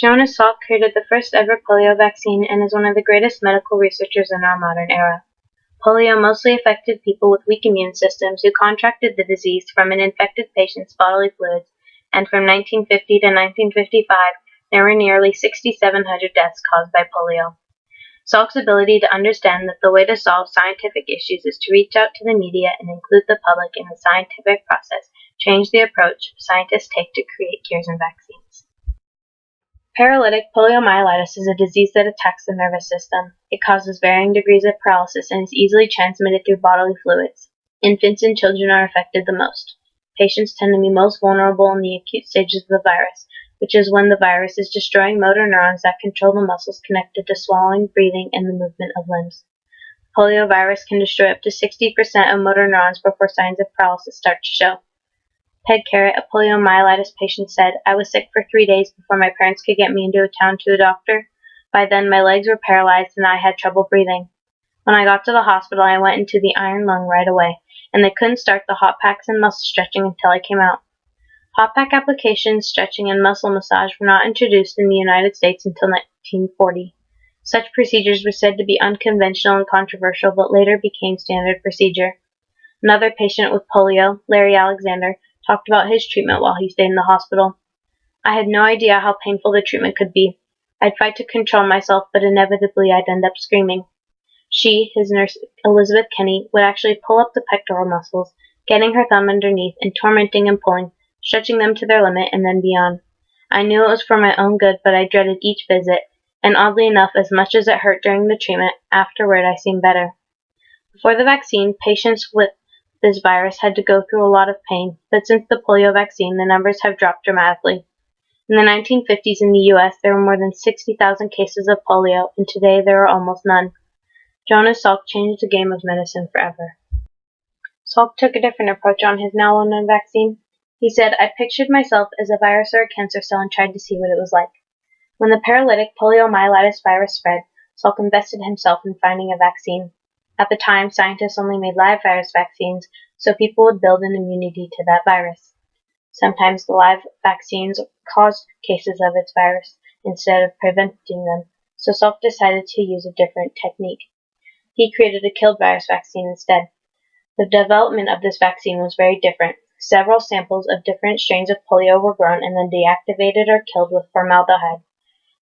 Jonas Salk created the first ever polio vaccine and is one of the greatest medical researchers in our modern era. Polio mostly affected people with weak immune systems who contracted the disease from an infected patient's bodily fluids, and from 1950 to 1955, there were nearly 6,700 deaths caused by polio. Salk's ability to understand that the way to solve scientific issues is to reach out to the media and include the public in the scientific process changed the approach scientists take to create cures and vaccines. Paralytic poliomyelitis is a disease that attacks the nervous system. It causes varying degrees of paralysis and is easily transmitted through bodily fluids. Infants and children are affected the most. Patients tend to be most vulnerable in the acute stages of the virus, which is when the virus is destroying motor neurons that control the muscles connected to swallowing, breathing, and the movement of limbs. Poliovirus can destroy up to 60% of motor neurons before signs of paralysis start to show. Peg Carrot, a poliomyelitis patient, said, "I was sick for 3 days before my parents could get me into a town to a doctor. By then, my legs were paralyzed and I had trouble breathing. When I got to the hospital, I went into the iron lung right away, and they couldn't start the hot packs and muscle stretching until I came out." Hot pack applications, stretching, and muscle massage were not introduced in the United States until 1940. Such procedures were said to be unconventional and controversial, but later became standard procedure. Another patient with polio, Larry Alexander, talked about his treatment while he stayed in the hospital. "I had no idea how painful the treatment could be. I'd fight to control myself, but inevitably I'd end up screaming." She, his nurse Elizabeth Kenny, would actually pull up the pectoral muscles, getting her thumb underneath and tormenting and pulling, stretching them to their limit and then beyond. "I knew it was for my own good, but I dreaded each visit, and oddly enough, as much as it hurt during the treatment, afterward I seemed better." Before the vaccine, patients with this virus had to go through a lot of pain, but since the polio vaccine, the numbers have dropped dramatically. In the 1950s in the U.S., there were more than 60,000 cases of polio, and today there are almost none. Jonas Salk changed the game of medicine forever. Salk took a different approach on his now well-known vaccine. He said, "I pictured myself as a virus or a cancer cell and tried to see what it was like." When the paralytic poliomyelitis virus spread, Salk invested himself in finding a vaccine. At the time, scientists only made live virus vaccines, so people would build an immunity to that virus. Sometimes the live vaccines caused cases of its virus instead of preventing them, so Salk decided to use a different technique. He created a killed virus vaccine instead. The development of this vaccine was very different. Several samples of different strains of polio were grown and then deactivated or killed with formaldehyde.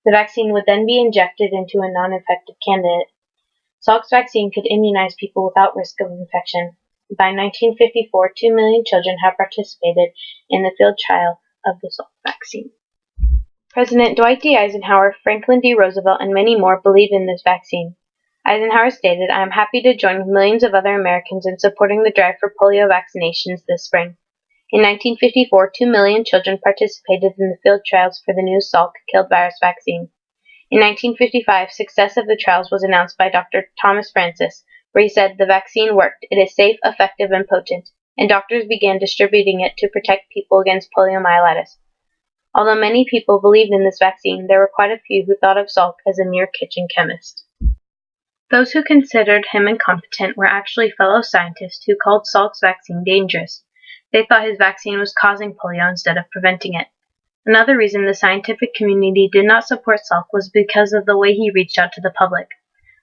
The vaccine would then be injected into a non-infected candidate. Salk's vaccine could immunize people without risk of infection. By 1954, 2 million children had participated in the field trial of the Salk vaccine. President Dwight D. Eisenhower, Franklin D. Roosevelt, and many more believed in this vaccine. Eisenhower stated, "I am happy to join with millions of other Americans in supporting the drive for polio vaccinations this spring." In 1954, 2 million children participated in the field trials for the new Salk killed virus vaccine. In 1955, success of the trials was announced by Dr. Thomas Francis, where he said, "The vaccine worked. It is safe, effective, and potent," and doctors began distributing it to protect people against poliomyelitis. Although many people believed in this vaccine, there were quite a few who thought of Salk as a mere kitchen chemist. Those who considered him incompetent were actually fellow scientists who called Salk's vaccine dangerous. They thought his vaccine was causing polio instead of preventing it. Another reason the scientific community did not support Salk was because of the way he reached out to the public.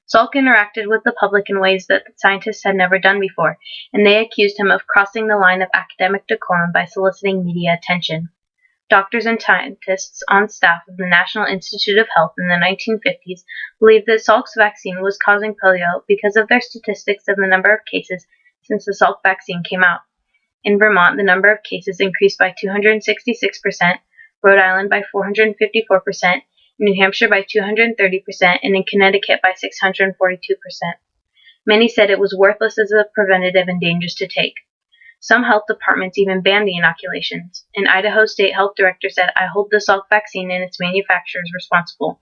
Salk interacted with the public in ways that scientists had never done before, and they accused him of crossing the line of academic decorum by soliciting media attention. Doctors and scientists on staff of the National Institute of Health in the 1950s believed that Salk's vaccine was causing polio because of their statistics of the number of cases since the Salk vaccine came out. In Vermont, the number of cases increased by 266%, Rhode Island by 454%, in New Hampshire by 230%, and in Connecticut by 642%. Many said it was worthless as a preventative and dangerous to take. Some health departments even banned the inoculations. An Idaho State Health Director said, "I hold the Salk vaccine and its manufacturers responsible."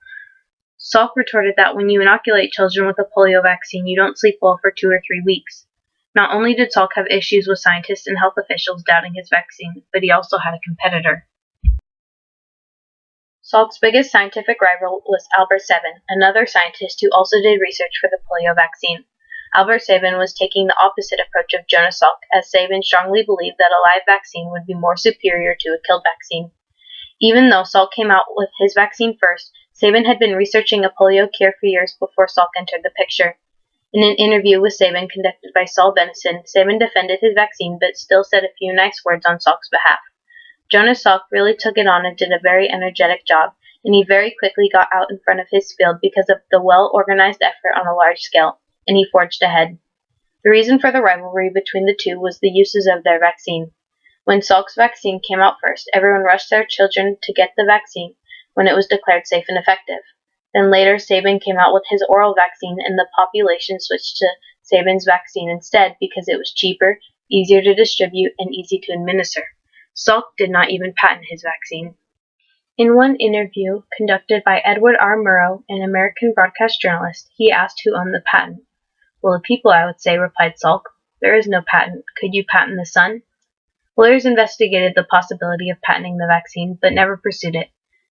Salk retorted that when you inoculate children with a polio vaccine, you don't sleep well for 2 or 3 weeks. Not only did Salk have issues with scientists and health officials doubting his vaccine, but he also had a competitor. Salk's biggest scientific rival was Albert Sabin, another scientist who also did research for the polio vaccine. Albert Sabin was taking the opposite approach of Jonas Salk, as Sabin strongly believed that a live vaccine would be more superior to a killed vaccine. Even though Salk came out with his vaccine first, Sabin had been researching a polio cure for years before Salk entered the picture. In an interview with Sabin conducted by Saul Benison, Sabin defended his vaccine but still said a few nice words on Salk's behalf. Jonas Salk really took it on and did a very energetic job, and he very quickly got out in front of his field because of the well-organized effort on a large scale, and he forged ahead. The reason for the rivalry between the two was the uses of their vaccine. When Salk's vaccine came out first, everyone rushed their children to get the vaccine when it was declared safe and effective. Then later, Sabin came out with his oral vaccine, and the population switched to Sabin's vaccine instead because it was cheaper, easier to distribute, and easy to administer. Salk did not even patent his vaccine. In one interview conducted by Edward R. Murrow, an American broadcast journalist, he asked who owned the patent. "Well, the people, I would say," replied Salk. "There is no patent. Could you patent the sun?" Lawyers investigated the possibility of patenting the vaccine, but never pursued it.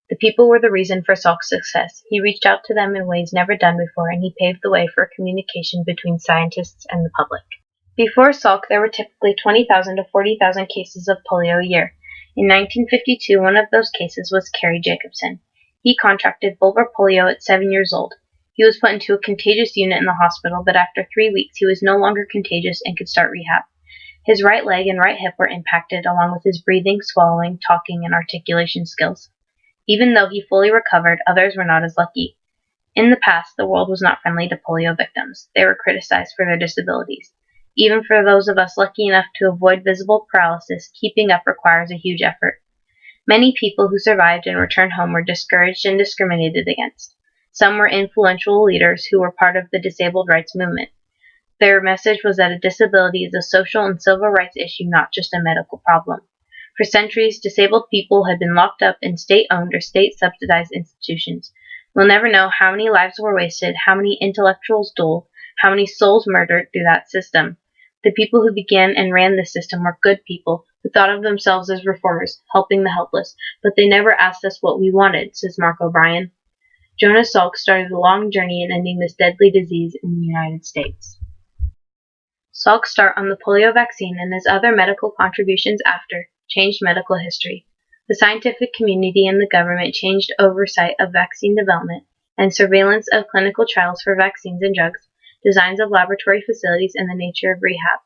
The people were the reason for Salk's success. He reached out to them in ways never done before, and he paved the way for communication between scientists and the public. Before Salk, there were typically 20,000 to 40,000 cases of polio a year. In 1952, one of those cases was Kerry Jacobson. He contracted bulbar polio at 7 years old. He was put into a contagious unit in the hospital, but after 3 weeks he was no longer contagious and could start rehab. His right leg and right hip were impacted, along with his breathing, swallowing, talking, and articulation skills. Even though he fully recovered, others were not as lucky. In the past, the world was not friendly to polio victims. They were criticized for their disabilities. Even for those of us lucky enough to avoid visible paralysis, keeping up requires a huge effort. Many people who survived and returned home were discouraged and discriminated against. Some were influential leaders who were part of the disabled rights movement. Their message was that a disability is a social and civil rights issue, not just a medical problem. For centuries, disabled people had been locked up in state-owned or state-subsidized institutions. We'll never know how many lives were wasted, how many intellectuals dulled, how many souls murdered through that system. The people who began and ran this system were good people who thought of themselves as reformers, helping the helpless, but they never asked us what we wanted, says Mark O'Brien. Jonas Salk started a long journey in ending this deadly disease in the United States. Salk's start on the polio vaccine and his other medical contributions after changed medical history. The scientific community and the government changed oversight of vaccine development and surveillance of clinical trials for vaccines and drugs, designs of laboratory facilities, and the nature of rehab.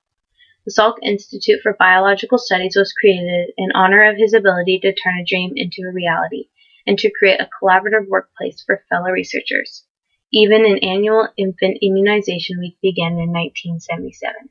The Salk Institute for Biological Studies was created in honor of his ability to turn a dream into a reality and to create a collaborative workplace for fellow researchers. Even an annual infant immunization week began in 1977.